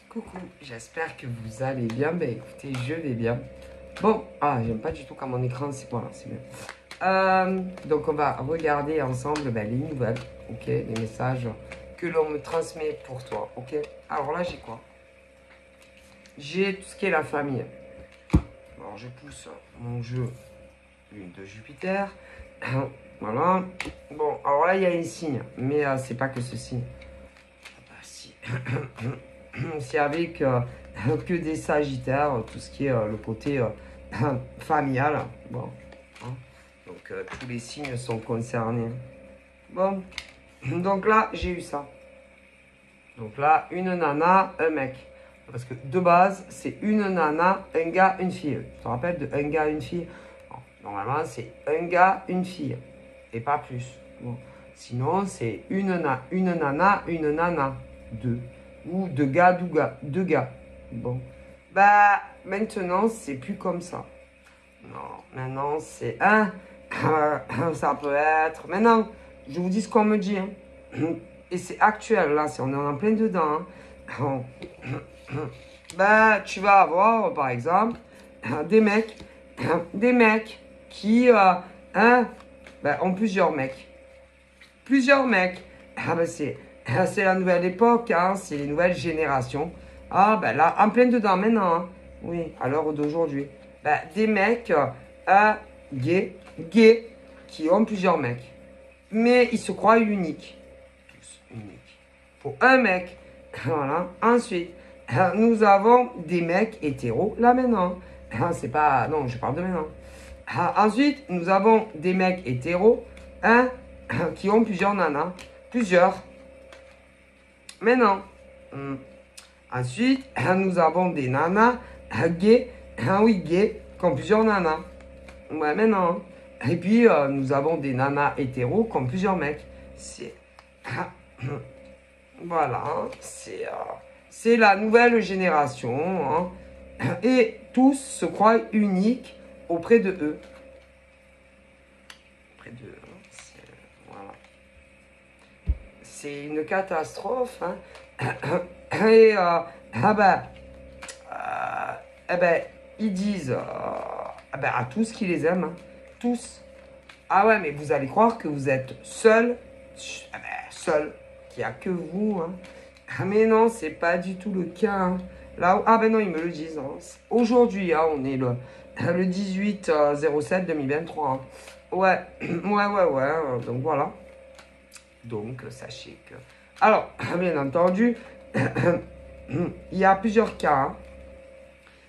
Coucou, j'espère que vous allez bien. Ben écoutez, je vais bien. Bon, j'aime pas du tout quand mon écran, c'est voilà, c'est bien. Donc on va regarder ensemble les nouvelles, ok, les messages que l'on me transmet pour toi, ok. Alors là, j'ai quoi? J'ai tout ce qui est la famille. Alors je pousse mon jeu, lune de Jupiter. Voilà. Bon, alors là, il y a un signe, mais c'est pas que ce signe. Ah bah si. C'est avec que des sagittaires, tout ce qui est le côté familial. Bon, hein. Donc tous les signes sont concernés. Bon, donc là, j'ai eu ça. Donc là, une nana, un mec. Parce que de base, c'est une nana, un gars, une fille. Tu te rappelles de un gars, une fille? Non, normalement, c'est un gars, une fille. Et pas plus. Bon. Sinon, c'est une nana, une nana. Deux. Ou deux gars, deux gars. Bon. Bah, maintenant, c'est plus comme ça. Non, maintenant, c'est un. Ça peut être. Maintenant, je vous dis ce qu'on me dit. Hein. Et c'est actuel, là, on est en plein dedans. Hein. Ben, tu vas avoir, par exemple, des mecs qui ont plusieurs mecs. Plusieurs mecs. Ben, c'est la nouvelle époque, hein, c'est les nouvelles générations. Ah, ben là, en plein dedans maintenant. Hein. Oui, à l'heure d'aujourd'hui. Ben, des mecs gays, qui ont plusieurs mecs. Mais ils se croient uniques. Unique. Pour un mec. Voilà. Ensuite, nous avons des mecs hétéros là maintenant. C'est pas. Non, je parle de maintenant. Ensuite, nous avons des mecs hétéros qui ont plusieurs nanas. Plusieurs. Maintenant. Ensuite, nous avons des nanas gays. Oui, gays, qui ont plusieurs nanas. Ouais, maintenant. Et puis, nous avons des nanas hétéros qui ont plusieurs mecs. C'est. Voilà, c'est la nouvelle génération. Hein, et tous se croient uniques auprès de eux. Auprès d'eux. Hein, voilà. C'est une catastrophe. Hein. Et ils disent à tous qui les aiment. Hein, tous. Ah ouais, mais vous allez croire que vous êtes seul. Seul. Il n'y a que vous. Hein. Ah mais non, c'est pas du tout le cas. Hein. Là, ben non, ils me le disent. Hein. Aujourd'hui, hein, on est le 18/07/2023. Hein. Ouais, ouais. Donc voilà. Donc, sachez que... Alors, bien entendu, il y a plusieurs cas. Hein.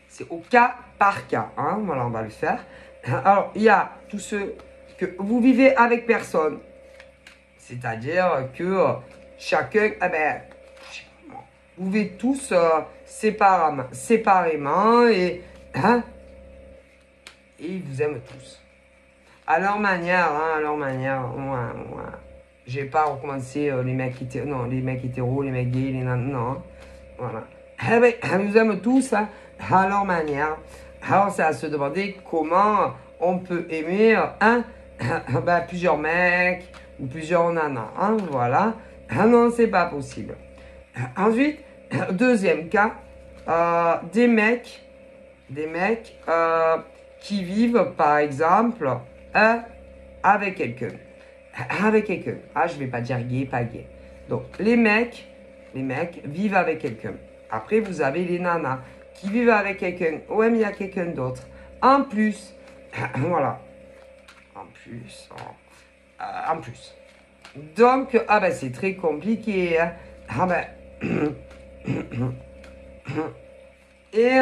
C'est au cas par cas. Hein. Voilà, on va le faire. Alors, il y a tous ceux que vous vivez avec personne. C'est-à-dire que chacun, vous vivez tous séparément et ils vous aiment tous. À leur manière, hein, à leur manière. Ouais. J'ai pas recommencé les mecs hétéros, non, les mecs hétéros, les mecs gays, les non. Voilà. Ils vous aiment tous hein, à leur manière. Alors, c'est à se demander comment on peut aimer plusieurs mecs ou plusieurs nanas. Hein, voilà. Ah non, c'est pas possible. Ensuite, deuxième cas, des mecs qui vivent, par exemple, avec quelqu'un. Avec quelqu'un. Ah, je vais pas dire gay, pas gay. Donc, les mecs vivent avec quelqu'un. Après, vous avez les nanas qui vivent avec quelqu'un. Ouais, mais il y a quelqu'un d'autre. En plus, voilà. En plus. Donc, c'est très compliqué. Hein. Et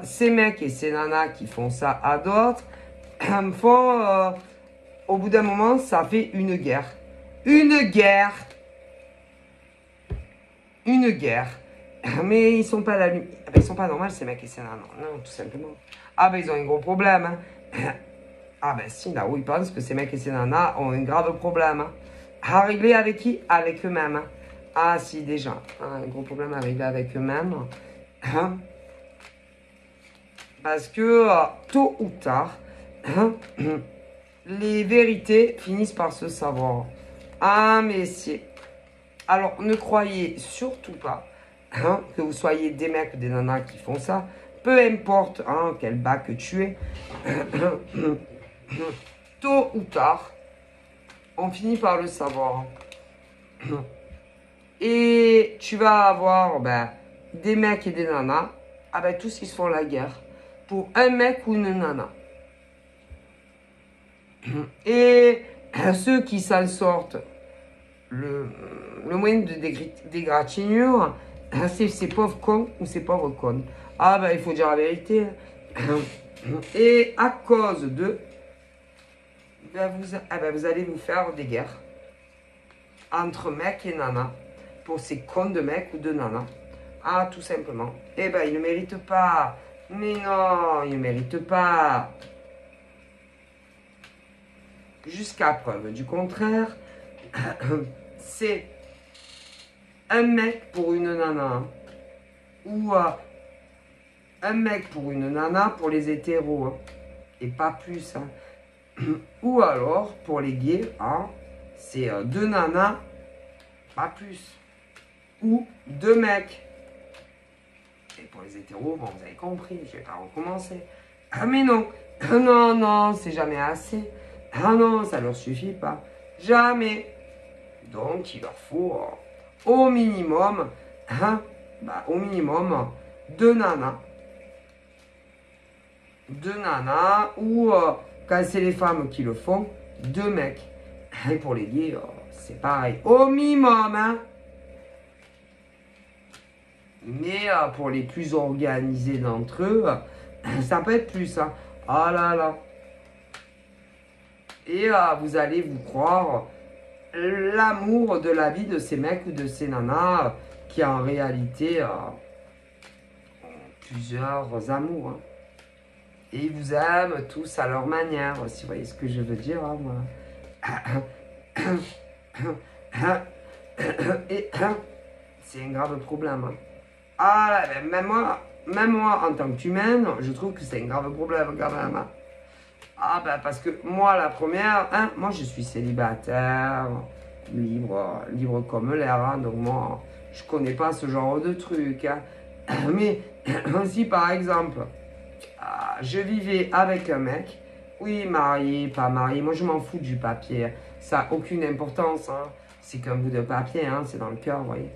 ces mecs et ces nanas qui font ça à d'autres font, au bout d'un moment, ça fait une guerre. Une guerre. Mais ils sont pas la lumière. Ils sont pas normaux, ces mecs et ces nanas. Non, tout simplement. Ils ont un gros problème. Hein. Si, là où ils pensent que ces mecs et ces nanas ont un grave problème. Hein. À régler avec qui? Avec eux-mêmes. Hein. Ah si, déjà. Un gros problème à régler avec eux-mêmes. Hein. Parce que tôt ou tard, les vérités finissent par se savoir. Ah mais si. Alors ne croyez surtout pas hein, que vous soyez des mecs ou des nanas qui font ça, peu importe hein, quel bac tu es, tôt ou tard, on finit par le savoir. Et tu vas avoir ben, des mecs et des nanas, ah ben, tous ils se font la guerre pour un mec ou une nana. Et ceux qui s'en sortent, le moyen de d'égratignure, c'est ces pauvres cons ou ces pauvres connes. Ah ben il faut dire la vérité. Et à cause de, ben, vous allez vous faire des guerres entre mecs et nanas pour ces cons de mecs ou de nanas. Ah tout simplement. Eh ben ils ne méritent pas. Mais non, ils ne méritent pas. Jusqu'à preuve du contraire, c'est un mec pour une nana ou un mec pour une nana pour les hétéros hein, et pas plus. Hein. Ou alors pour les gays, hein, c'est deux nanas, pas plus. Ou deux mecs. Et pour les hétéros, bon, vous avez compris, je vais pas recommencer. Ah mais non, non, non, c'est jamais assez. Ah non, ça leur suffit pas. Jamais. Donc, il leur faut au minimum, hein, bah, au minimum, deux nanas. Deux nanas, ou quand c'est les femmes qui le font, deux mecs. Et pour les gays, c'est pareil. Au minimum, hein. Mais pour les plus organisés d'entre eux, ça peut être plus, hein. Ah là là. Et vous allez vous croire l'amour de la vie de ces mecs ou de ces nanas qui en réalité ont plusieurs amours. Hein. Et ils vous aiment tous à leur manière, si vous voyez ce que je veux dire. Hein, moi. Et c'est un grave problème. Hein. Ah, même moi, en tant qu'humaine, je trouve que c'est un grave problème quand même. Hein. Ah ben parce que moi la première, hein, moi je suis célibataire, libre comme l'air, hein, donc moi je connais pas ce genre de truc. Hein. Mais si par exemple je vivais avec un mec, oui marié, pas marié, moi je m'en fous du papier, ça n'a aucune importance, hein. C'est qu'un bout de papier, hein, c'est dans le cœur, vous voyez.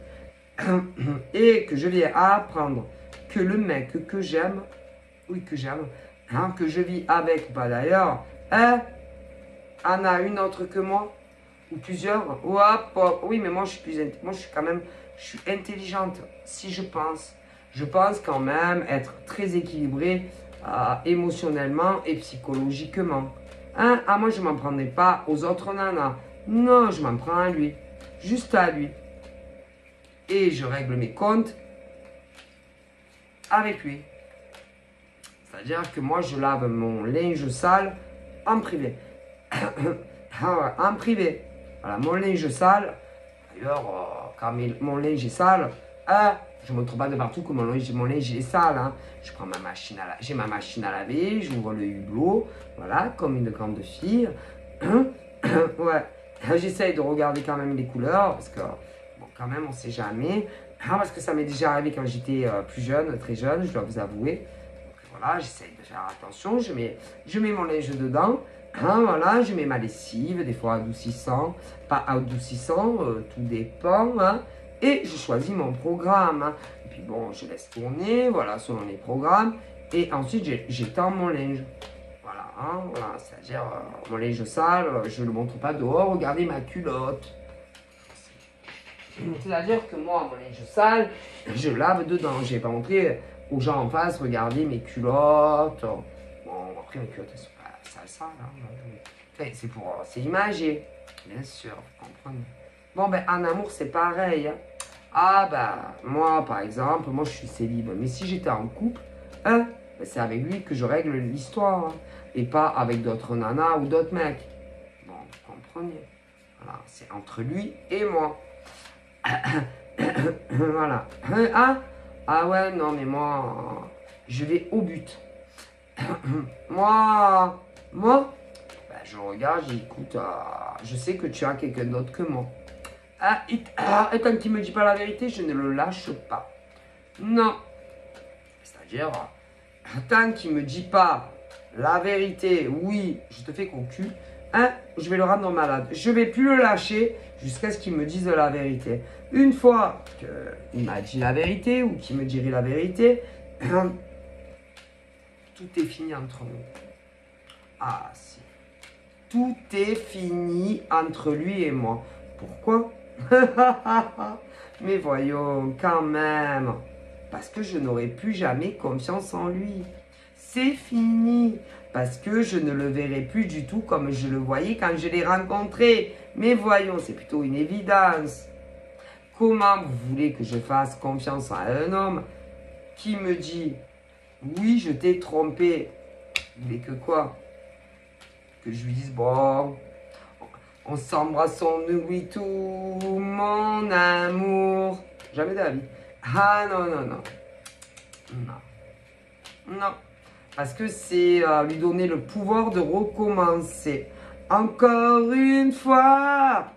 Et que je viens à apprendre que le mec que j'aime, oui que j'aime, hein, que je vis avec ou pas d'ailleurs, hein, en a une autre que moi, ou plusieurs, ou oui, mais moi je suis moi je suis quand même, je suis intelligente, si je pense quand même être très équilibrée émotionnellement et psychologiquement. Hein, ah, moi je m'en prendrais pas aux autres nanas, non, je m'en prends à lui, juste à lui, et je règle mes comptes avec lui. C'est-à-dire que moi, je lave mon linge sale en privé. En privé. Voilà, mon linge sale. D'ailleurs, quand mon linge est sale, je ne montre pas de partout que mon linge est sale. Hein. Je prends ma machine à laver. J'ai ma machine à laver, j'ouvre le hublot. Voilà, comme une grande fille. Ouais. J'essaye de regarder quand même les couleurs. Parce que, bon, quand même, on ne sait jamais. Parce que ça m'est déjà arrivé quand j'étais plus jeune, très jeune, je dois vous avouer. Voilà, j'essaye de faire attention, je mets mon linge dedans, hein, voilà, je mets ma lessive, des fois adoucissant, pas adoucissant, tout dépend, hein, et je choisis mon programme, hein, et puis bon, je laisse tourner, voilà, selon les programmes, et ensuite j'étends mon linge, voilà, hein, voilà, c'est-à-dire mon linge sale, je ne le montre pas dehors, regardez ma culotte. C'est-à-dire que moi, mon linge sale, je lave dedans, je vais pas montrer aux gens en face, regardez mes culottes. Bon, après mes culottes, elles sont pas sales, hein. C'est imagé, bien sûr, vous comprenez. Bon, ben, en amour, c'est pareil. Hein. Ah, ben, moi, par exemple, moi, je suis célib. Mais si j'étais en couple, hein, ben, c'est avec lui que je règle l'histoire. Hein, et pas avec d'autres nanas ou d'autres mecs. Bon, vous comprenez. Voilà, c'est entre lui et moi. Voilà. Ah ouais, non, mais moi, je vais au but. moi, ben, je regarde, j'écoute, je sais que tu as quelqu'un d'autre que moi. Et tant qu'il ne me dit pas la vérité, je ne le lâche pas. Non. C'est-à-dire, tant qu'il ne me dit pas la vérité, oui, je te fais cocu, hein, je vais le rendre malade. Je ne vais plus le lâcher jusqu'à ce qu'il me dise la vérité. Une fois qu'il m'a dit la vérité ou qu'il me dirait la vérité, tout est fini entre nous. Ah, si. Tout est fini entre lui et moi. Pourquoi? Mais voyons, quand même. Parce que je n'aurai plus jamais confiance en lui. C'est fini. Parce que je ne le verrai plus du tout comme je le voyais quand je l'ai rencontré. Mais voyons, c'est plutôt une évidence. Comment vous voulez que je fasse confiance à un homme qui me dit « Oui, je t'ai trompé ». Vous voulez que quoi? Que je lui dise « Bon, on s'embrasse, on oublie tout, mon amour ». Jamais de la vie. Ah non, non, non. Non. Non. Parce que c'est lui donner le pouvoir de recommencer. Encore une fois.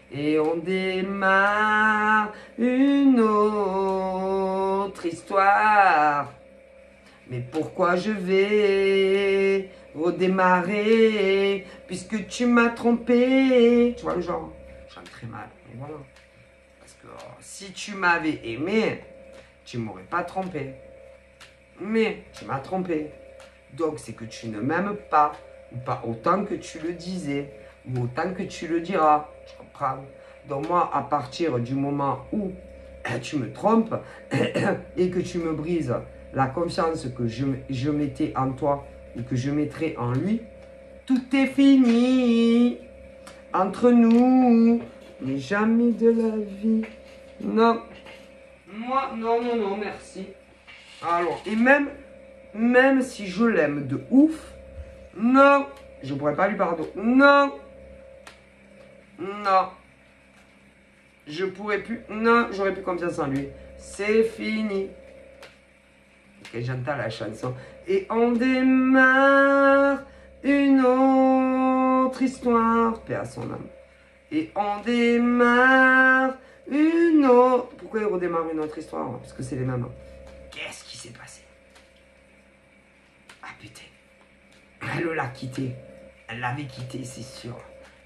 Et on démarre une autre histoire. Mais pourquoi je vais redémarrer puisque tu m'as trompé? Tu vois le genre, je chante très mal. Mais voilà. Parce que si tu m'avais aimé, tu ne m'aurais pas trompé. Mais tu m'as trompé. Donc c'est que tu ne m'aimes pas. Ou pas autant que tu le disais. Ou autant que tu le diras. Je comprends. Donc moi, à partir du moment où tu me trompes et que tu me brises la confiance que je mettais en toi ou que je mettrai en lui, tout est fini entre nous, mais jamais de la vie. Non. Moi, non, non, non, merci. Alors, et même si je l'aime de ouf, non, je ne pourrais pas lui pardonner. Non. Non. Je pourrais plus. Non, j'aurais plus confiance en lui. C'est fini. Ok, j'entends la chanson. Et on démarre une autre histoire. Paix à son âme. Et on démarre une autre. Pourquoi il redémarre une autre histoire? Parce que c'est les mêmes. Qu'est-ce qui s'est passé? Ah putain. Elle l'a quitté. Elle l'avait quitté, c'est sûr.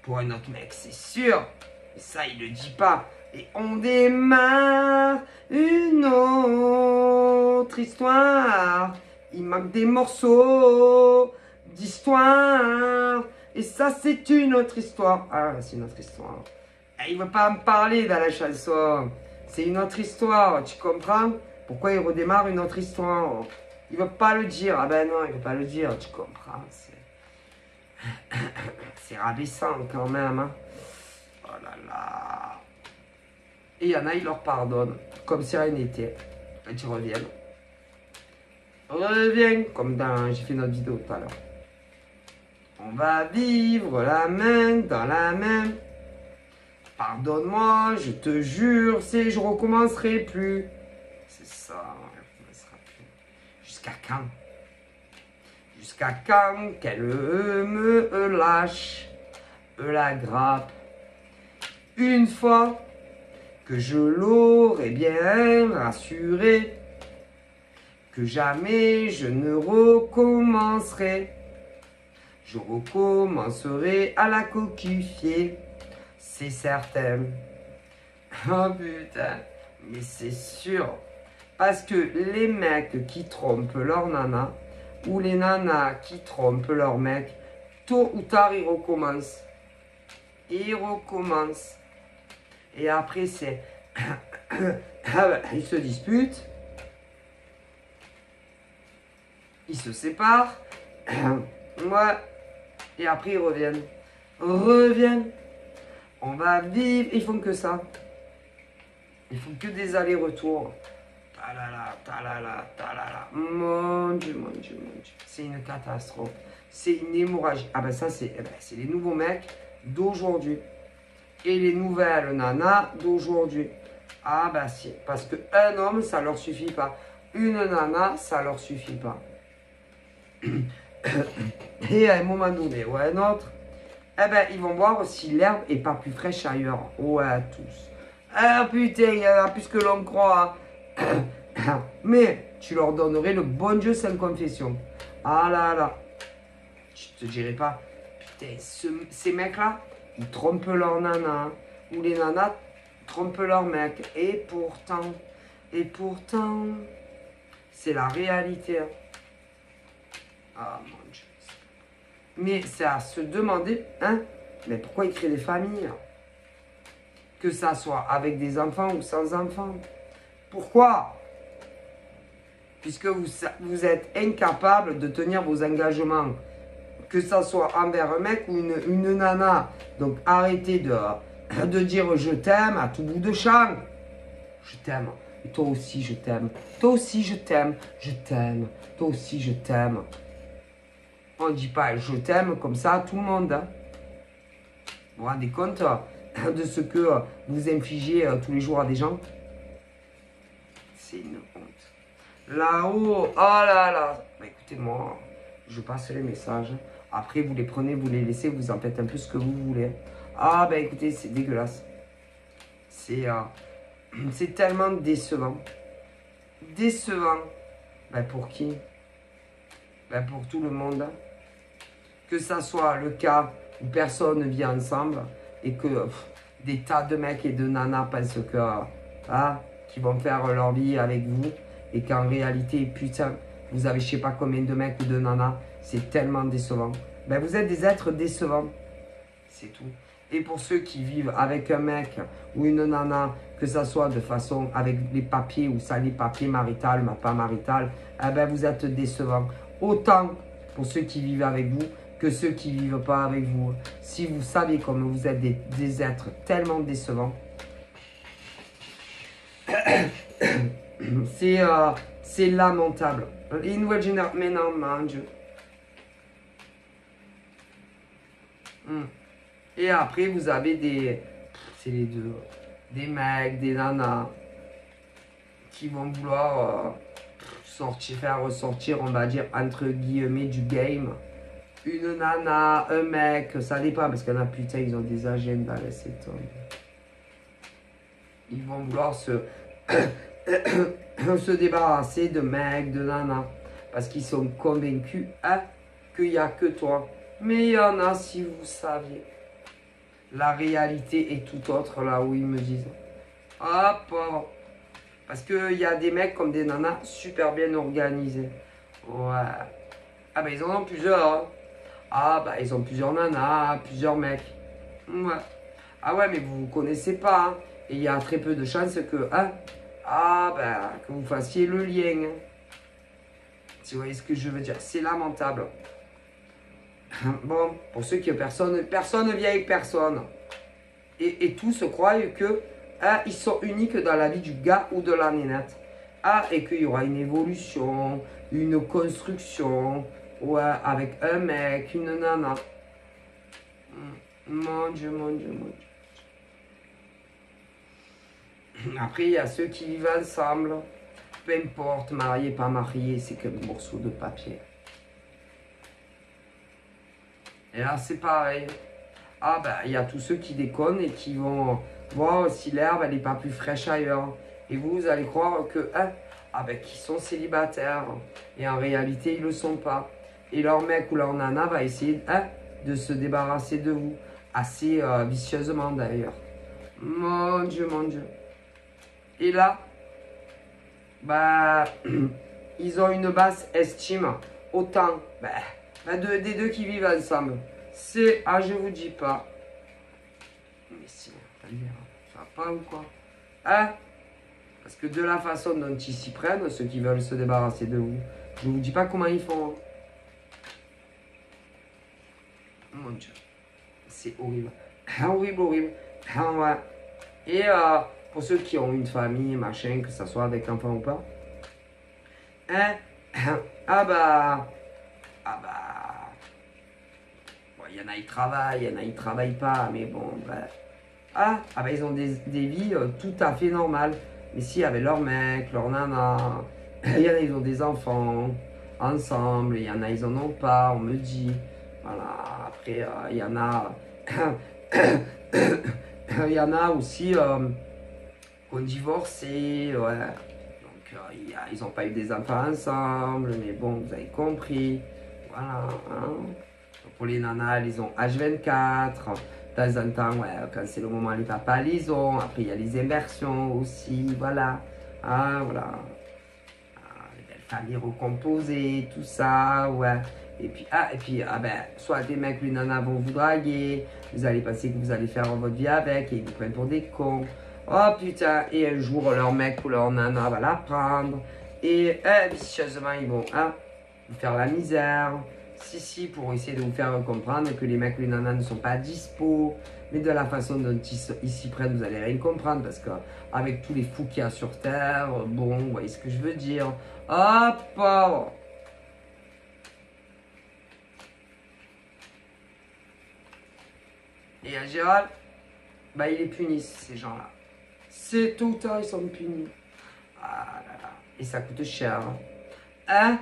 Pour un autre mec, c'est sûr. Mais ça, il le dit pas. Et on démarre une autre histoire. Il manque des morceaux d'histoire. Et ça, c'est une autre histoire. Ah, c'est une autre histoire. Et il ne veut pas me parler dans la chanson. C'est une autre histoire, tu comprends? Pourquoi il redémarre une autre histoire? Il ne veut pas le dire. Ah ben non, il ne veut pas le dire, tu comprends? C'est rabaissant quand même. Hein? Oh là là. Et il y en a, ils leur pardonnent. Comme si rien n'était. Et tu reviens. Reviens. Comme dans... J'ai fait notre vidéo tout à l'heure. On va vivre la main dans la main. Pardonne-moi, je te jure, je recommencerai plus. C'est ça, on recommencera plus. Jusqu'à quand? Jusqu'à quand qu'elle me lâche la grappe? Une fois que je l'aurai bien rassuré, que jamais je ne recommencerai. Je recommencerai à la coquifier, c'est certain. Oh putain, mais c'est sûr. Parce que les mecs qui trompent leur nana, ou les nanas qui trompent leur mec, tôt ou tard ils recommencent. Ils recommencent. Et après c'est... ils se disputent. Ils se séparent. Ouais. Et après ils reviennent. Reviennent. On va vivre. Ils font que ça. Ils font que des allers-retours. Talala, talala, talala. Mon Dieu, mon Dieu, mon Dieu. C'est une catastrophe. C'est une hémorragie. Ah ben ça, c'est les nouveaux mecs d'aujourd'hui. Et les nouvelles nanas d'aujourd'hui. Ah ben si. Parce qu'un homme, ça leur suffit pas. Une nana, ça leur suffit pas. Et à un moment donné ou à un autre, eh ben, ils vont voir si l'herbe est pas plus fraîche ailleurs. Ouais, tous. Ah putain, il y en a plus que l'on croit. Mais tu leur donnerais le bon Dieu sans confession. Ah là là. Je te dirais pas, putain, ces mecs-là, ils trompent leur nana. Ou les nanas trompent leur mec. Et pourtant, c'est la réalité. Ah mon Dieu. Mais c'est à se demander, hein, mais pourquoi ils créent des familles? Que ça soit avec des enfants ou sans enfants. Pourquoi? Puisque vous êtes incapable de tenir vos engagements. Que ça soit envers un mec ou une nana. Donc arrêtez de dire je t'aime à tout bout de champ. Je t'aime. Et toi aussi je t'aime. Toi aussi je t'aime. Je t'aime. Toi aussi je t'aime. On ne dit pas je t'aime comme ça à tout le monde. Hein. Vous vous rendez compte de ce que vous infligez tous les jours à des gens? C'est une honte. Là-haut, oh là là. Bah, écoutez-moi, je passe les messages. Après, vous les prenez, vous les laissez, vous en faites un peu ce que vous voulez. Ah, ben écoutez, c'est dégueulasse. C'est tellement décevant. Décevant. Ben pour qui? Ben pour tout le monde. Que ça soit le cas où personne ne vit ensemble et que des tas de mecs et de nanas pensent que qu'ils vont faire leur vie avec vous et qu'en réalité, putain, vous avez je sais pas combien de mecs ou de nanas, c'est tellement décevant. Ben vous êtes des êtres décevants, c'est tout. Et pour ceux qui vivent avec un mec ou une nana, que ça soit de façon avec les papiers ou ça les papiers marital, mais pas marital, eh ben vous êtes décevants. Autant pour ceux qui vivent avec vous que ceux qui ne vivent pas avec vous. Si vous savez comme vous êtes des êtres tellement décevants, c'est lamentable. Les nouvelles générations, mais non, mon Dieu. Et après, vous avez c'est les deux, des mecs, des nanas, qui vont vouloir faire ressortir, on va dire, entre guillemets, du game. Une nana, un mec, ça dépend, parce qu'il y en a, putain, ils ont des agendas, laissez tomber. Ils vont vouloir se débarrasser de mecs, de nanas, parce qu'ils sont convaincus qu'il n'y a que toi. Mais il y en a, si vous saviez. La réalité est tout autre là où ils me disent. Ah, pauvre. Parce qu'il y a des mecs comme des nanas super bien organisés. Ouais. Ah, bah ils en ont plusieurs. Hein. Ah, bah ils ont plusieurs nanas, plusieurs mecs. Ouais. Ah, ouais, mais vous ne connaissez pas. Hein. Et il y a très peu de chances que. Hein, que vous fassiez le lien. Si vous voyez ce que je veux dire. C'est lamentable. Bon, pour ceux qui personne ne vient avec personne. Et tous se croient que ils sont uniques dans la vie du gars ou de la nénette. Et qu'il y aura une évolution, une construction, ouais, avec un mec, une nana. Mon Dieu, mon Dieu, mon Dieu. Après, il y a ceux qui vivent ensemble. Peu importe, marié, pas marié, c'est que le morceau de papier. Et là, c'est pareil. Il y a tous ceux qui déconnent et qui vont voir si l'herbe, elle n'est pas plus fraîche ailleurs. Et vous allez croire que, qu'ils sont célibataires. Et en réalité, ils ne le sont pas. Et leur mec ou leur nana va essayer, de se débarrasser de vous. Assez vicieusement, d'ailleurs. Mon Dieu, mon Dieu. Et là, ils ont une basse estime. Autant, des deux qui vivent ensemble. C'est, je vous dis pas. Mais si, ça va pas ou quoi? Parce que de la façon dont ils s'y prennent, ceux qui veulent se débarrasser de vous, je vous dis pas comment ils font. Mon Dieu. C'est horrible. Horrible, horrible. Ouais. Et pour ceux qui ont une famille, machin, que ça soit avec enfant ou pas, il y en a, ils travaillent, il y en a, ils travaillent pas, mais bon, ils ont des vies tout à fait normales. Mais si, avec leur mec, leur nana, il y en a, ils ont des enfants ensemble, il y en a, ils en ont pas, on me dit. Voilà, après, il y en a, il y en a aussi qui ont divorcé, ouais. ils n'ont pas eu des enfants ensemble, mais bon, vous avez compris. Voilà. Hein. Pour les nanas, ils ont H24. De temps en temps, ouais, quand c'est le moment, les papas les ont. Après, il y a les inversions aussi. Voilà. Ah, voilà. Ah, les belles familles recomposées, tout ça. Ouais. Et puis, ben, soit des mecs, les nanas vont vous draguer. Vous allez penser que vous allez faire votre vie avec et ils vous prennent pour des cons. Oh putain, et un jour, leur mec ou leur nana va la prendre. Et vicieusement, ils vont vous faire la misère. Si, pour essayer de vous faire comprendre que les mecs ou les nanas ne sont pas dispo. Mais de la façon dont ils s'y prennent, vous allez rien comprendre. Parce qu'avec tous les fous qu'il y a sur Terre, bon, vous voyez ce que je veux dire. Hop, pauvre. Et à Gérald, bah, il est puni, ces gens-là. C'est tout le temps, ils sont punis. Ah là là. Et ça coûte cher. Hein?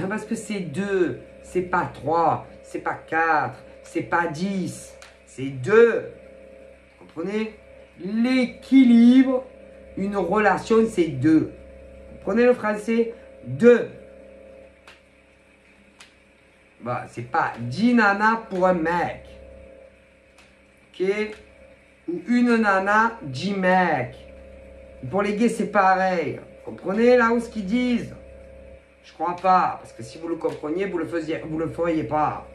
Parce que c'est 2, c'est pas 3, c'est pas 4, c'est pas 10, c'est 2. Vous comprenez? L'équilibre, une relation, c'est 2. Vous prenez le français? 2. Bah, c'est pas 10 nanas pour un mec. Ok? Ou une nana, 10 mecs. Pour les gays, c'est pareil. Vous comprenez là où ce qu'ils disent? Je crois pas, parce que si vous le compreniez, vous le feriez pas.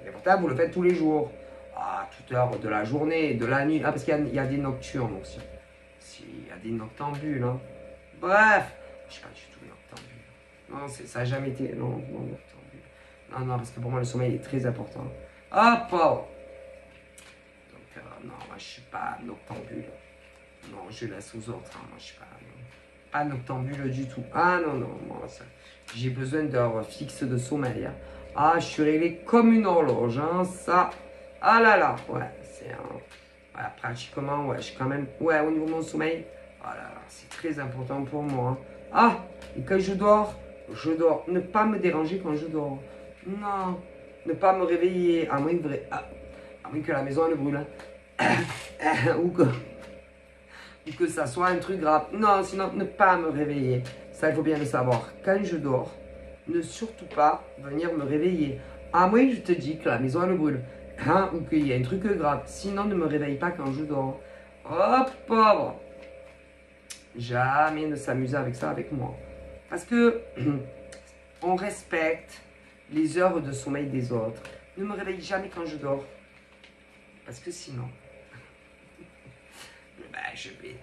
Et pourtant, vous le faites tous les jours. À toute heure de la journée, de la nuit. Ah, parce qu'il y a des nocturnes aussi. Il y a des noctambules. Hein. Bref, je sais pas du tout les noctambules. Non, ça n'a jamais été. Non, noctambule. Non, parce que pour moi, le sommeil est très important. Hop! Donc, non, moi, je suis pas noctambule. Non, je laisse aux autres. Hein. Moi, je suis pas noctambule du tout. Ah, non, moi, ça. J'ai besoin d'heures fixes de sommeil. Hein. Ah, je suis réglé comme une horloge. Hein, ça. Ah là là. Ouais, c'est voilà, pratiquement, ouais, je suis quand même. Ouais, au niveau de mon sommeil. Voilà, c'est très important pour moi. Hein. Ah, et quand je dors. Ne pas me déranger quand je dors. Non. Ne pas me réveiller. À moins que la maison elle brûle. Hein. Ou que ça soit un truc grave. Non, sinon, ne pas me réveiller. Ça, il faut bien le savoir. Quand je dors, ne surtout pas venir me réveiller. À moins que je te dis que la maison, elle brûle. Hein, ou qu'il y a un truc grave. Sinon, ne me réveille pas quand je dors. Hop, pauvre. Jamais ne s'amuser avec ça avec moi. Parce que on respecte les heures de sommeil des autres. Ne me réveille jamais quand je dors. Parce que sinon... Ben, je vais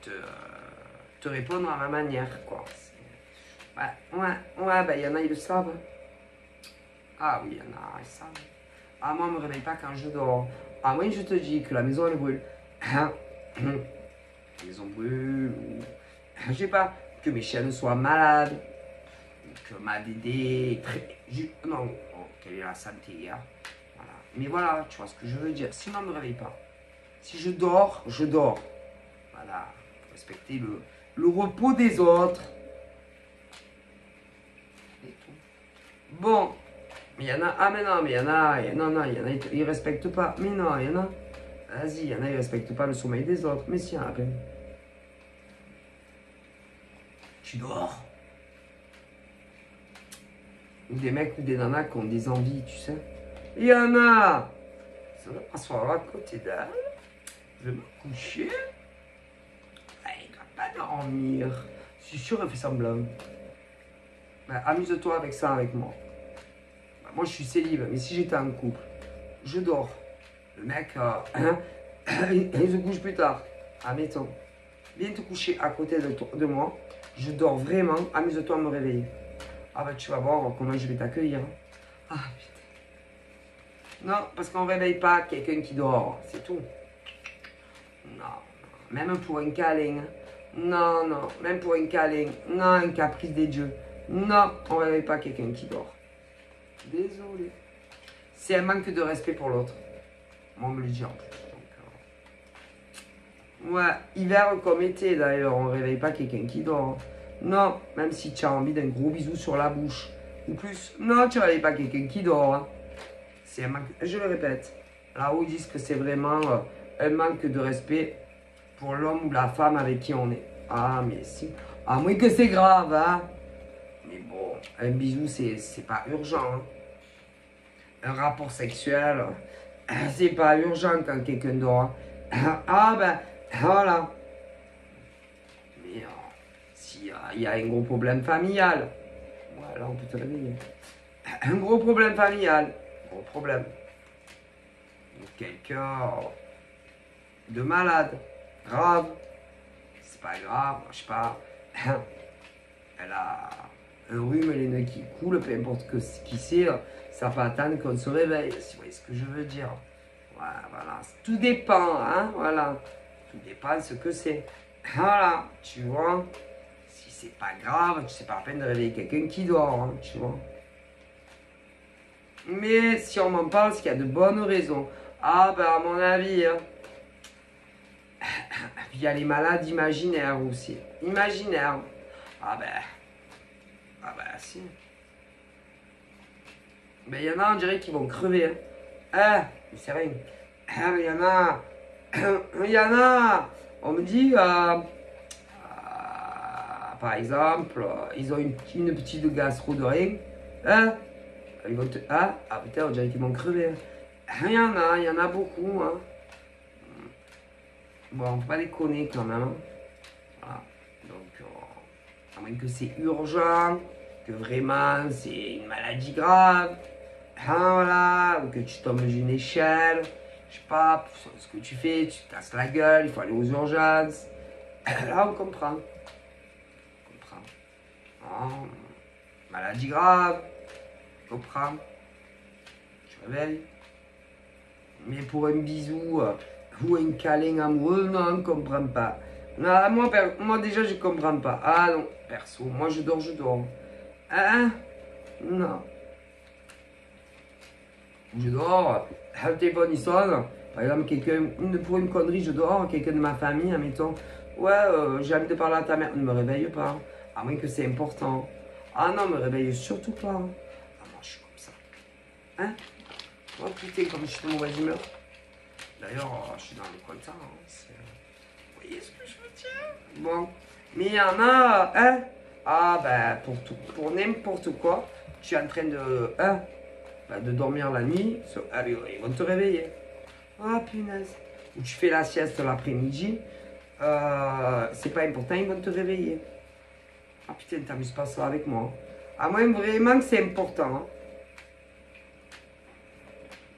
te répondre à ma manière, quoi. Ouais, ben, il y en a, ils le savent. Ah oui, il y en a, ils savent. Ah, moi, on ne me réveille pas quand je dors. Ah, moi, je te dis que la maison, elle brûle. La maison brûle, ou... Je sais pas, que mes chiennes soient malades, que ma Dédé... Non, quelle est la santé, hein. Voilà. Mais voilà, tu vois ce que je veux dire. Sinon, on ne me réveille pas. Si je dors, je dors. Voilà, respecter le repos des autres. Et tout. Bon, mais il y en a, ah mais non, mais il y en a, non, il y en a, ils respectent pas. Mais non, il y en a, vas-y, il y en a, ils respectent pas le sommeil des autres. Mais si, il y en a plein. Tu dors. Ou des mecs ou des nanas qui ont des envies, tu sais. Il y en a. Ça va m'asseoir à côté d'elle. Je vais me coucher. Il ne va pas dormir. Je suis sûr, elle fait semblant. Ben, amuse-toi avec ça, avec moi. Ben, moi, je suis célib, mais si j'étais en couple, je dors. Le mec, il se couche plus tard. Admettons. Viens te coucher à côté de moi. Je dors vraiment. Amuse-toi à me réveiller. Ah ben, tu vas voir comment je vais t'accueillir. Ah, putain. Non, parce qu'on ne réveille pas quelqu'un qui dort. C'est tout. Non. Même pour un câlin. Non, même pour un câlin. Non, un caprice des dieux. Non, on ne réveille pas quelqu'un qui dort. Désolé. C'est un manque de respect pour l'autre. Moi, on me le dit en plus. Donc, ouais, hiver comme été d'ailleurs, on ne réveille pas quelqu'un qui dort. Non, même si tu as envie d'un gros bisou sur la bouche. Ou plus, non, tu ne réveilles pas quelqu'un qui dort. Hein. C'est un manque, je le répète. Là où ils disent que c'est vraiment un manque de respect pour l'homme ou la femme avec qui on est. Ah, mais si. À moins que c'est grave, hein. Mais bon, un bisou, c'est pas urgent. Hein. Un rapport sexuel, c'est pas urgent quand quelqu'un dort. Ah ben, voilà. Mais s'il y a un gros problème familial, voilà, on peut te réveiller. Un gros problème familial, gros problème. Quelqu'un de malade, grave, c'est pas grave, je sais pas. Elle a un rhume, les nœuds qui coulent, peu importe qui c'est, ça peut attendre qu'on se réveille, si vous voyez ce que je veux dire. Voilà, tout dépend, hein, voilà. Tout dépend de ce que c'est. Voilà, tu vois. Si c'est pas grave, c'est pas la peine de réveiller quelqu'un qui dort, hein, tu vois. Mais si on m'en parle, c'est qu'il y a de bonnes raisons. Ah ben à mon avis, hein. Il y a les malades imaginaires aussi. Imaginaires. Ah ben si. Ben il y en a, on dirait qu'ils vont crever. Hein. Ah, mais c'est rien. Ah, mais il y en a. Il y en a. On me dit, par exemple, ils ont une petite gastro de rien. Hein? Ils vont te... Ah putain, on dirait qu'ils vont crever. Il y en a beaucoup. Hein. Bon, on peut pas déconner quand même. Hein. Voilà. Donc, à moins que c'est urgent, que vraiment c'est une maladie grave. Voilà, ou que tu tombes d'une échelle, je sais pas, ce que tu fais, tu te casses la gueule, il faut aller aux urgences. Là, on comprend. On comprend. Oh, maladie grave, on comprend. Tu réveilles. Mais pour un bisou ou un câlin amoureux, non, on ne comprend pas. Non, moi déjà, je comprends pas. Ah non, perso, moi je dors. Hein? Non. Je dors, le téléphone il sonne, par exemple pour une connerie je dors, quelqu'un de ma famille, admettons, ouais j'ai envie de parler à ta mère, ne me réveille pas, à moins que c'est important. Ah non, me réveille surtout pas. Ah moi je suis comme ça. Hein? Oh putain, comme je suis de mauvaise humeur. D'ailleurs, je suis dans les contents. Hein, vous voyez ce que je veux dire? Bon, mais il y en a, hein? Ah ben pour n'importe quoi, tu es en train de, hein? De dormir la nuit, ils vont te réveiller. Ah punaise. Ou tu fais la sieste l'après-midi, c'est pas important, ils vont te réveiller. Ah putain, t'amuses pas ça avec moi. À moins vraiment que c'est important. Hein.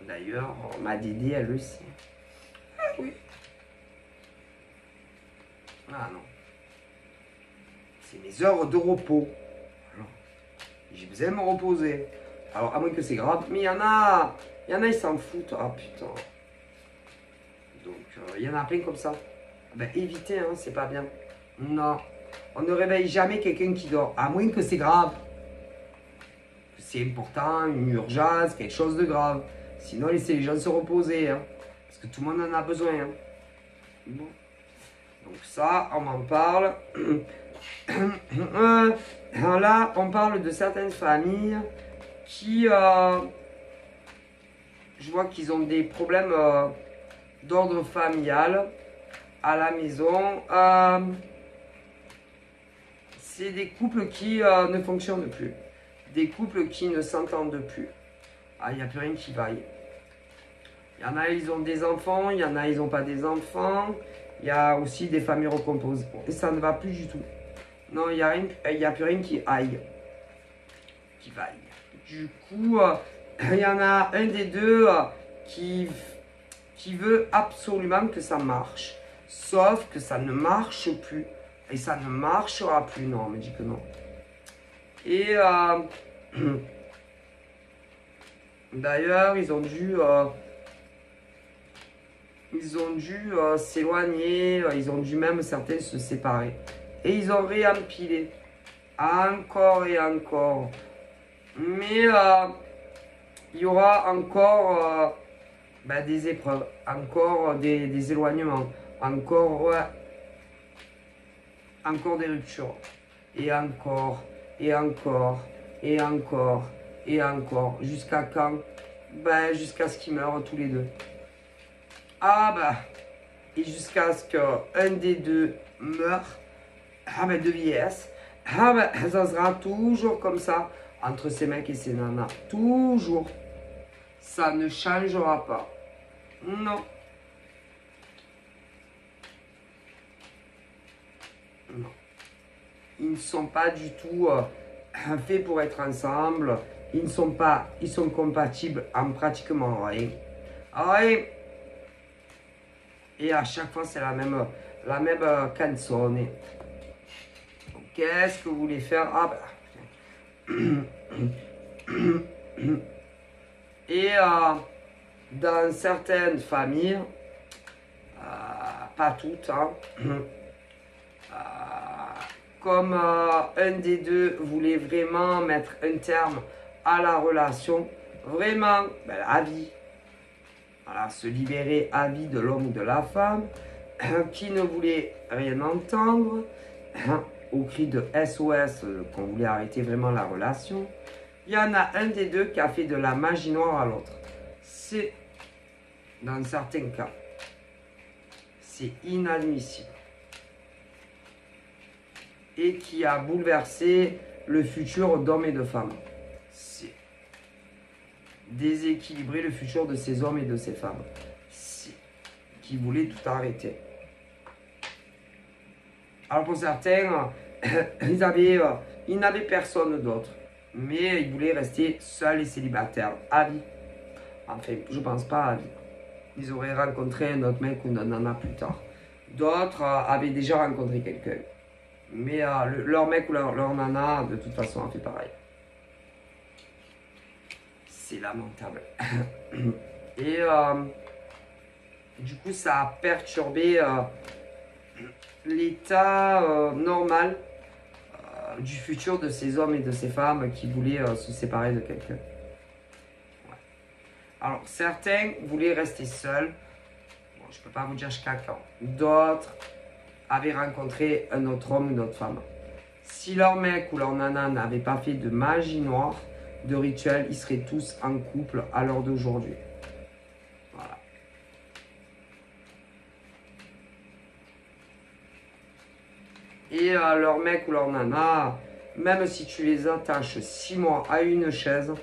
D'ailleurs, ma Dédé, elle le sait. Ah oui. Ah non. C'est mes heures de repos. J'ai besoin de me reposer. Alors, à moins que c'est grave, mais il y en a, ils s'en foutent. Ah putain. Donc, il y en a plein comme ça. Ben, évitez, hein, c'est pas bien. Non. On ne réveille jamais quelqu'un qui dort, à moins que c'est grave. C'est important, une urgence, quelque chose de grave. Sinon, laissez les gens se reposer. Hein, parce que tout le monde en a besoin. Hein. Bon. Donc ça, on m'en parle. Là, on parle de certaines familles qui, je vois qu'ils ont des problèmes d'ordre familial à la maison. C'est des couples qui ne fonctionnent plus. Des couples qui ne s'entendent plus. Ah, il n'y a plus rien qui vaille. Il y en a, ils ont des enfants. Il y en a, ils n'ont pas des enfants. Il y a aussi des familles recomposées. Et ça ne va plus du tout. Non, il n'y a plus rien qui aille. Qui vaille. Du coup, il y en a un des deux qui veut absolument que ça marche. Sauf que ça ne marche plus. Et ça ne marchera plus. Non, on me dit que non. Et d'ailleurs, ils ont dû s'éloigner. Ils ont dû même certains se séparer. Et ils ont réempilé. Encore et encore. Mais il y aura encore des épreuves, encore des éloignements, encore des ruptures. Et encore, et encore, et encore, et encore. Jusqu'à quand? Jusqu'à ce qu'ils meurent tous les deux. Ah et jusqu'à ce qu'un des deux meure. de vieillesse. Ça sera toujours comme ça entre ces mecs et ces nanas. Toujours. Ça ne changera pas. Non. Non. Ils ne sont pas du tout faits pour être ensemble. Ils sont compatibles en pratiquement rien. Rien. Et à chaque fois, c'est la même canzone. Qu'est-ce que vous voulez faire? Et dans certaines familles, pas toutes, hein, comme un des deux voulait vraiment mettre un terme à la relation, vraiment à vie, voilà, se libérer à vie de l'homme ou de la femme, qui ne voulait rien entendre, au cri de SOS, qu'on voulait arrêter vraiment la relation. Il y en a un des deux qui a fait de la magie noire à l'autre. C'est, dans certains cas, c'est inadmissible. Et qui a bouleversé le futur d'hommes et de femmes. C'est déséquilibrer le futur de ces hommes et de ces femmes. C'est qui voulaient tout arrêter. Alors pour certains, ils n'avaient personne d'autre. Mais ils voulaient rester seuls et célibataires à vie. Enfin, je pense pas à vie. Ils auraient rencontré un autre mec ou une nana plus tard. D'autres avaient déjà rencontré quelqu'un. Mais leur mec ou leur nana, de toute façon, a fait pareil. C'est lamentable. Et du coup, ça a perturbé l'état normal du futur de ces hommes et de ces femmes qui voulaient se séparer de quelqu'un. Ouais. Alors, certains voulaient rester seuls. Bon, je ne peux pas vous dire jusqu'à quand. D'autres avaient rencontré un autre homme ou une autre femme. Si leur mec ou leur nana n'avait pas fait de magie noire, de rituel, ils seraient tous en couple à l'heure d'aujourd'hui. Voilà. Et leur mec ou leur nana, même si tu les attaches 6 mois à une chaise,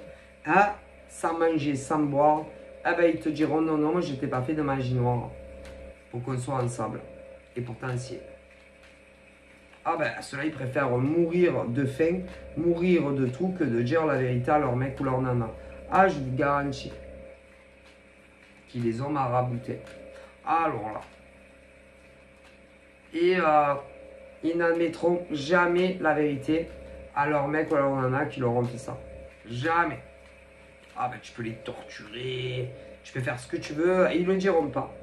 hein, sans manger, sans boire, eh ben, ils te diront non, non, moi je t'ai pas fait de magie noire pour qu'on soit ensemble. Et pourtant, si. Ah ben, ceux-là, ils préfèrent mourir de faim, mourir de tout, que de dire la vérité à leur mec ou leur nana. Ah, je vous garantis qu'ils les ont maraboutés. Alors là. Et ils n'admettront jamais la vérité à leur mec ou à leur nana qui leur ont fait ça. Jamais. Ah ben, tu peux les torturer, tu peux faire ce que tu veux, et ils ne le diront pas.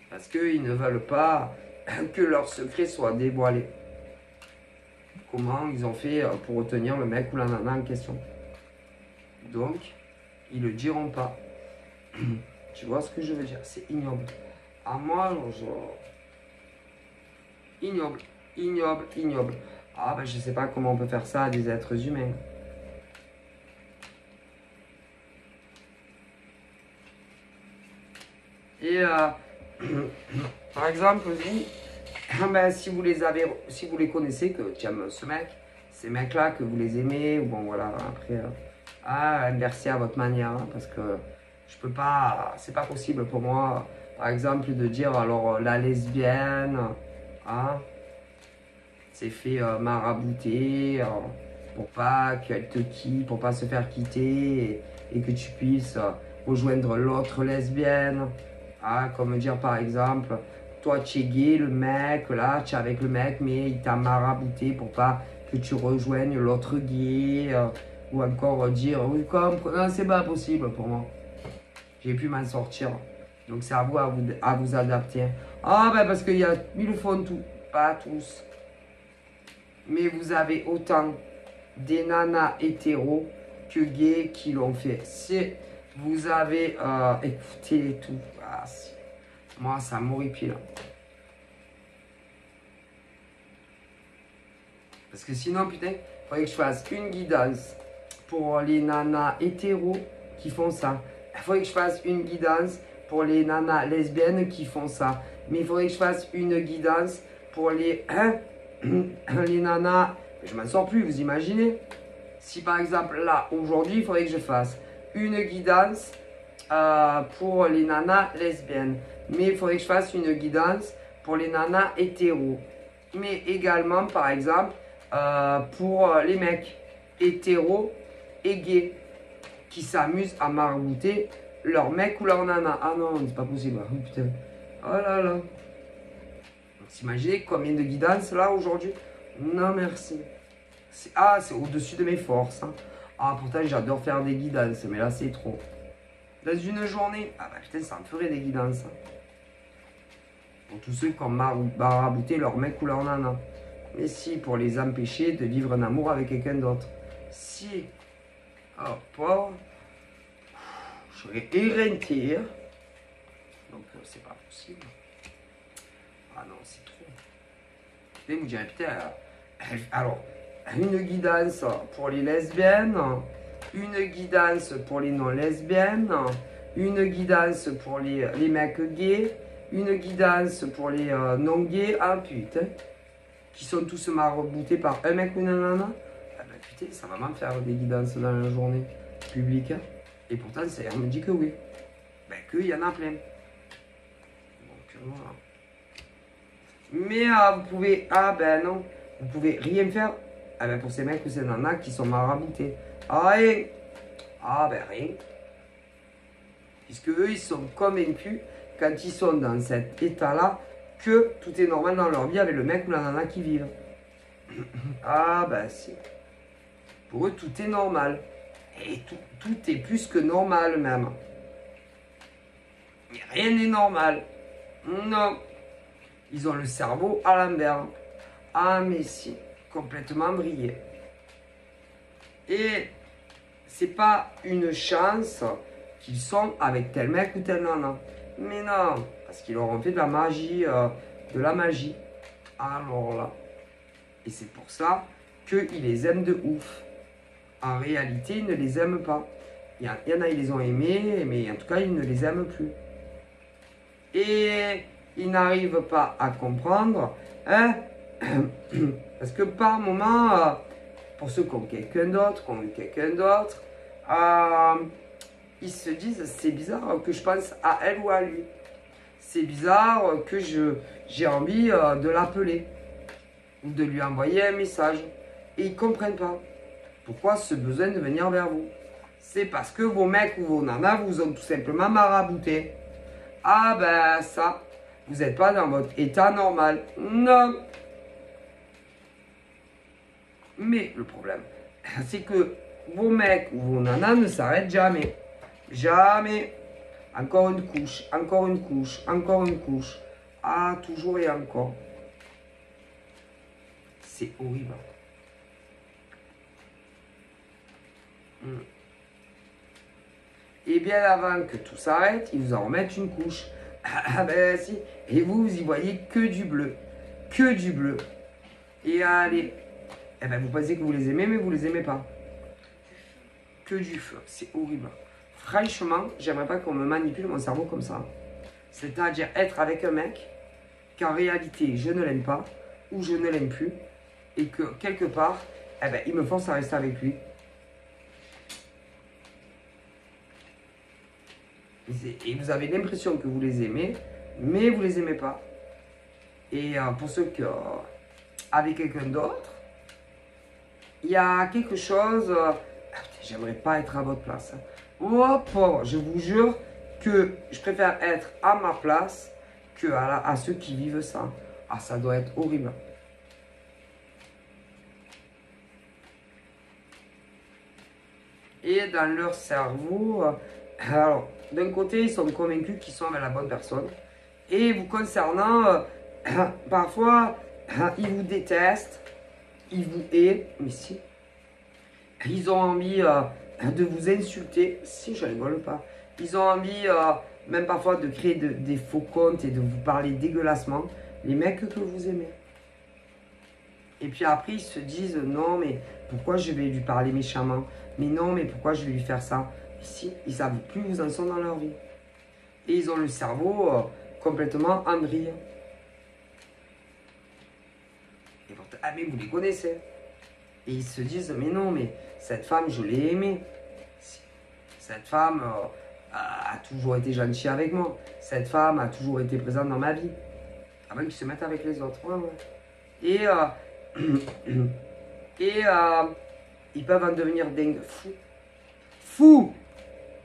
Parce qu'ils ne veulent pas que leur secret soit dévoilé. Comment ils ont fait pour retenir le mec ou la nana en question. Donc, ils ne le diront pas. Tu vois ce que je veux dire? C'est ignoble. À moi, ignoble, ignoble, ignoble. Ah ben je sais pas comment on peut faire ça à des êtres humains. Et par exemple, vous, ben, si vous les connaissez, que tu aimes ce mec, ces mecs-là, que vous les aimez, ou bon voilà, après, inverser à votre manière, hein, parce que je peux pas, c'est pas possible pour moi, par exemple, de dire alors la lesbienne, hein, s'est fait marabouter pour pas qu'elle te quitte, pour pas se faire quitter et que tu puisses rejoindre l'autre lesbienne. Hein, comme dire par exemple, toi tu es gay, le mec, là tu es avec le mec, mais il t'a marabouté pour pas que tu rejoignes l'autre gay. Ou encore dire, oui, comme, non, c'est pas possible pour moi. J'ai pu m'en sortir. Donc c'est à vous adapter. Ah ben parce qu'ils le font tout, pas tous. Mais vous avez autant des nanas hétéros que gays qui l'ont fait. Vous avez écouté tout. Ah, moi, ça m'horripile. Parce que sinon, putain, il faudrait que je fasse une guidance pour les nanas hétéros qui font ça. Il faudrait que je fasse une guidance pour les nanas lesbiennes qui font ça. Mais il faudrait que je fasse une guidance pour les, les nanas. Je m'en sors plus, vous imaginez? Si par exemple, là, aujourd'hui, il faudrait que je fasse une guidance pour les nanas lesbiennes. Mais il faudrait que je fasse une guidance pour les nanas hétéros. Mais également, par exemple, pour les mecs hétéros et gays qui s'amusent à marabouter leur mec ou leur nana. Ah non, c'est pas possible. Oh, putain. Oh là là. Vous imaginez combien de guidances là aujourd'hui? Non, merci. C'est au-dessus de mes forces. Hein. Ah, pourtant, j'adore faire des guidances, mais là, c'est trop. Dans une journée, ah bah putain, ça me ferait des guidances. Hein. Pour tous ceux qui ont marabouté leur mec ou leur nana. Mais si, pour les empêcher de vivre un amour avec quelqu'un d'autre. Si. Oh, pauvre. Je serais éreinté. Donc, c'est pas possible. Ah non, c'est trop. Et vous direz, putain, alors, une guidance pour les lesbiennes, une guidance pour les non-lesbiennes, une guidance pour les mecs gays, une guidance pour les non-gays. Ah putain, qui sont tous maraboutés par un mec ou une nana. Ah ben putain, ça va m'en faire des guidances dans la journée publique. Et pourtant, ça me dit que oui. Ben qu'il y en a plein. Donc voilà. Mais vous pouvez, ah ben non, vous pouvez rien faire pour ces mecs ou ces nanas qui sont maraboutés. Ah rien. Ah ben rien. Puisque eux, ils sont convaincus, quand ils sont dans cet état-là, que tout est normal dans leur vie avec le mec ou la nana qui vivent. Ah ben si. Pour eux, tout est normal. Et tout est plus que normal même. Mais rien n'est normal. Non. Ils ont le cerveau à l'envers. Ah mais si. Complètement brillé. Et c'est pas une chance qu'ils sont avec tel mec ou tel nana. Mais non, parce qu'ils leur ont fait de la magie, Alors là. Et c'est pour ça qu'ils les aiment de ouf. En réalité, ils ne les aiment pas. Il y en a, ils les ont aimés, mais en tout cas, ils ne les aiment plus. Et ils n'arrivent pas à comprendre, hein, parce que par moment, pour ceux qui ont quelqu'un d'autre, qui ont eu quelqu'un d'autre, ils se disent, c'est bizarre que je pense à elle ou à lui. C'est bizarre que j'ai envie de l'appeler ou de lui envoyer un message. Et ils ne comprennent pas. Pourquoi ce besoin de venir vers vous? C'est parce que vos mecs ou vos nanas vous ont tout simplement marabouté. Ah ben ça, vous n'êtes pas dans votre état normal. Non. Mais le problème, c'est que vos mecs ou vos nanas ne s'arrêtent jamais. Jamais. Encore une couche, encore une couche, encore une couche. Ah, toujours et encore. C'est horrible. Et bien avant que tout s'arrête, ils vous en remettent une couche. Ah ben si. Et vous y voyez que du bleu. Que du bleu. Et allez. Eh ben vous pensez que vous les aimez, mais vous les aimez pas. Que du feu. C'est horrible. Franchement, j'aimerais pas qu'on me manipule mon cerveau comme ça. C'est-à-dire être avec un mec qu'en réalité je ne l'aime pas ou je ne l'aime plus et que quelque part, eh ben, il me force à rester avec lui. Et vous avez l'impression que vous les aimez, mais vous les aimez pas. Et pour ceux qui avec quelqu'un d'autre, il y a quelque chose. J'aimerais pas être à votre place. Oh pauvre, je vous jure que je préfère être à ma place que à ceux qui vivent ça. Ah, ça doit être horrible. Et dans leur cerveau, alors, d'un côté, ils sont convaincus qu'ils sont avec la bonne personne. Et vous concernant, parfois, ils vous détestent, ils vous haïssent, mais si. Ils ont envie de vous insulter, si je rigole pas. Ils ont envie, même parfois, de créer des faux comptes et de vous parler dégueulassement. Les mecs que vous aimez. Et puis après, ils se disent, non, mais pourquoi je vais lui parler méchamment? Mais non, mais pourquoi je vais lui faire ça? Si, ils savent plus où ils en sont dans leur vie. Et ils ont le cerveau complètement en vrille. Et pourtant, ah mais vous les connaissez. Et ils se disent, mais non, mais cette femme, je l'ai aimée. Cette femme a toujours été gentille avec moi. Cette femme a toujours été présente dans ma vie. Avant qu'ils se mettent avec les autres. Ouais, ouais. Et, ils peuvent en devenir dingues, fous. Fous!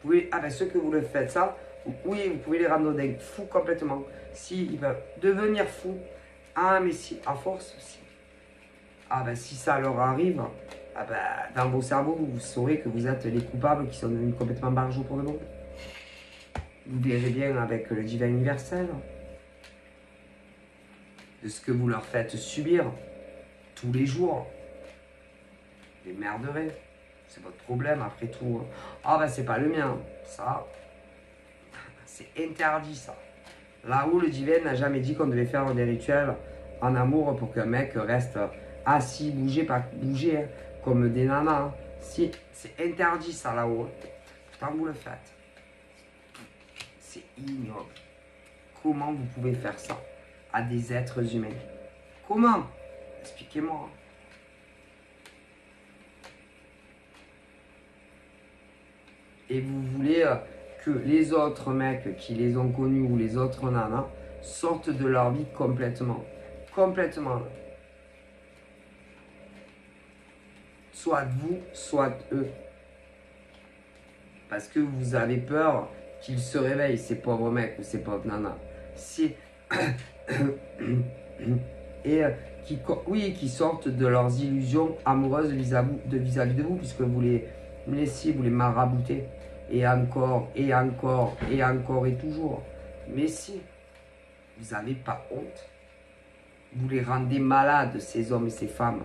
Vous pouvez, ah ben ceux que vous le faites ça, oui, vous pouvez les rendre dingues, fous complètement. Si ils peuvent devenir fous, ah mais si, à force aussi. Ah ben si ça leur arrive, ah ben, dans vos cerveaux, vous saurez que vous êtes les coupables qui sont devenus complètement barjots pour le monde. Vous verrez bien avec le divin universel de ce que vous leur faites subir tous les jours. Les merderez. C'est votre problème après tout. Ah ben c'est pas le mien. Ça, c'est interdit ça. Là-haut, le divin n'a jamais dit qu'on devait faire des rituels en amour pour qu'un mec reste assis, bouger, pas bouger, hein, comme des nanas. Hein. Si, c'est interdit ça là-haut. Pourtant vous le faites. C'est ignoble. Comment vous pouvez faire ça à des êtres humains? Comment? Expliquez-moi. Et vous voulez que les autres mecs qui les ont connus ou les autres nanas sortent de leur vie complètement. Complètement. Soit vous, soit eux. Parce que vous avez peur qu'ils se réveillent, ces pauvres mecs ou ces pauvres nanas. Si... Et qui sortent de leurs illusions amoureuses vis-à-vis de vous, puisque vous les laissez, vous les maraboutez. Et encore, et encore, et encore, et toujours. Mais si, vous n'avez pas honte. Vous les rendez malades, ces hommes et ces femmes.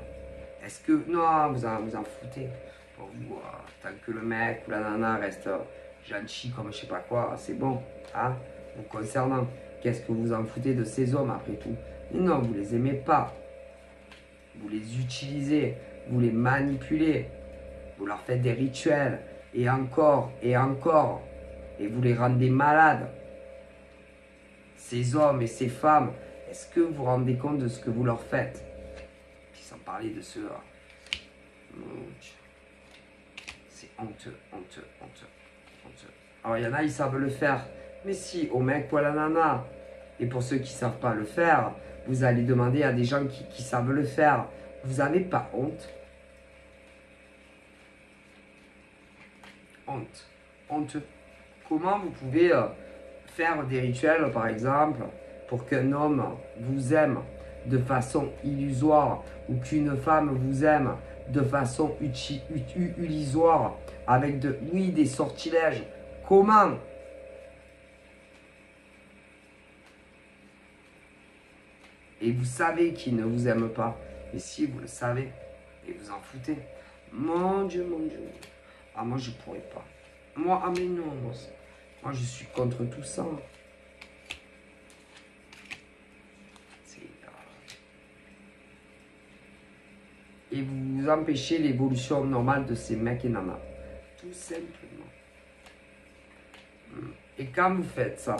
Est-ce que... Non, vous en foutez. Pour vous, tant que le mec ou la nana reste gentil comme je sais pas quoi, c'est bon. Hein? Vous concernant, qu'est-ce que vous en foutez de ces hommes après tout? Mais non, vous les aimez pas. Vous les utilisez, vous les manipulez. Vous leur faites des rituels. Et encore, et encore. Et vous les rendez malades. Ces hommes et ces femmes, est-ce que vous vous rendez compte de ce que vous leur faites? Puis sans parler de ceux... c'est honteux, honteux, honteux, honteux. Alors il y en a, ils savent le faire. Mais si, au mec ou à la nana. Et pour ceux qui ne savent pas le faire, vous allez demander à des gens qui savent le faire. Vous n'avez pas honte? Honte. Honteux. Comment vous pouvez faire des rituels, par exemple, pour qu'un homme vous aime de façon illusoire ou qu'une femme vous aime de façon illusoire avec des sortilèges? Comment? Et vous savez qu'ils ne vous aiment pas. Et si vous le savez, et vous en foutez. Mon Dieu, mon Dieu. Ah, moi, je pourrais pas. Moi, ah, mais non, moi, je suis contre tout ça. C'est grave. Et vous empêchez l'évolution normale de ces mecs et nanas. Tout simplement. Et quand vous faites ça,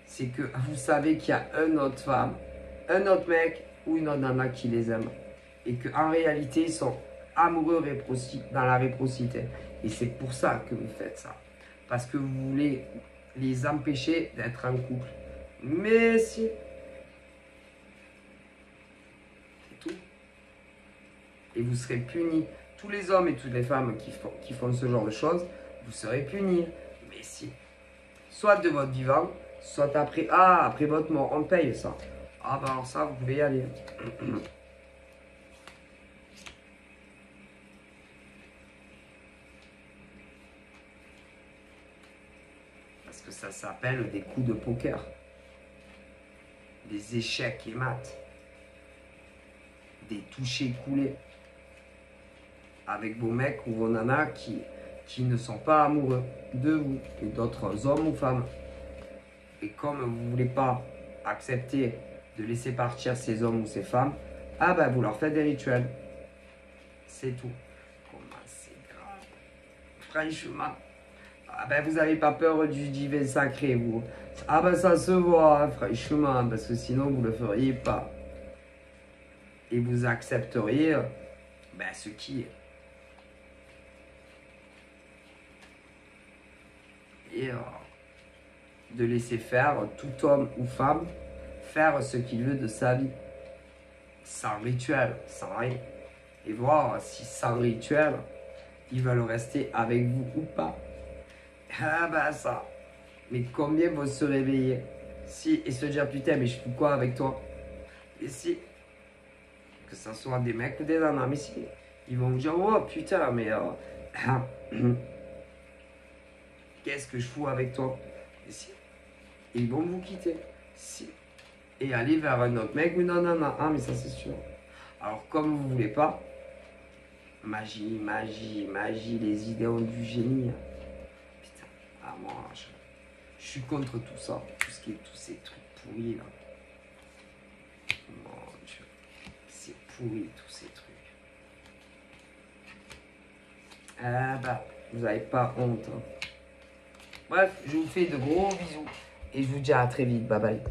c'est que vous savez qu'il y a une autre femme, un autre mec ou une autre nana qui les aime. Et qu'en réalité, ils sont amoureux dans la réciprocité. Et c'est pour ça que vous faites ça. Parce que vous voulez les empêcher d'être en couple. Mais si. C'est tout. Et vous serez punis. Tous les hommes et toutes les femmes qui font ce genre de choses, vous serez punis. Mais si. Soit de votre vivant, soit après votre mort. On paye ça. Ah ben alors ça, vous pouvez y aller. Parce que ça s'appelle des coups de poker. Des échecs et maths. Des touchés coulés. Avec vos mecs ou vos nanas qui ne sont pas amoureux de vous et d'autres hommes ou femmes. Et comme vous ne voulez pas accepter de laisser partir ces hommes ou ces femmes, ah ben vous leur faites des rituels. C'est tout. Comment c'est grave. Franchement, Ah ben, vous n'avez pas peur du divin sacré, vous. Ah ben, ça se voit, hein, franchement, parce que sinon, vous ne le feriez pas. Et vous accepteriez ben, ce qui est. Et de laisser faire tout homme ou femme faire ce qu'il veut de sa vie. Sans rituel, sans rien. Et voir si sans rituel, ils veulent rester avec vous ou pas. Ah ben ça. Mais combien vont se réveiller si, et se dire putain mais je fous quoi avec toi? Et si, que ce soit des mecs ou des nanas, mais si, ils vont me dire oh putain mais qu'est-ce que je fous avec toi? Et si, ils vont vous quitter. Si. Et aller vers un autre mec ou une nana. Ah mais ça c'est sûr. Alors comme vous voulez pas, magie, magie, magie, les idéaux du génie. Putain, ah moi je suis contre tout ça, tout ce qui est tous ces trucs pourris là. Mon Dieu, c'est pourri tous ces trucs. Ah bah, vous n'avez pas honte. Hein. Bref, je vous fais de gros bisous et je vous dis à très vite. Bye bye.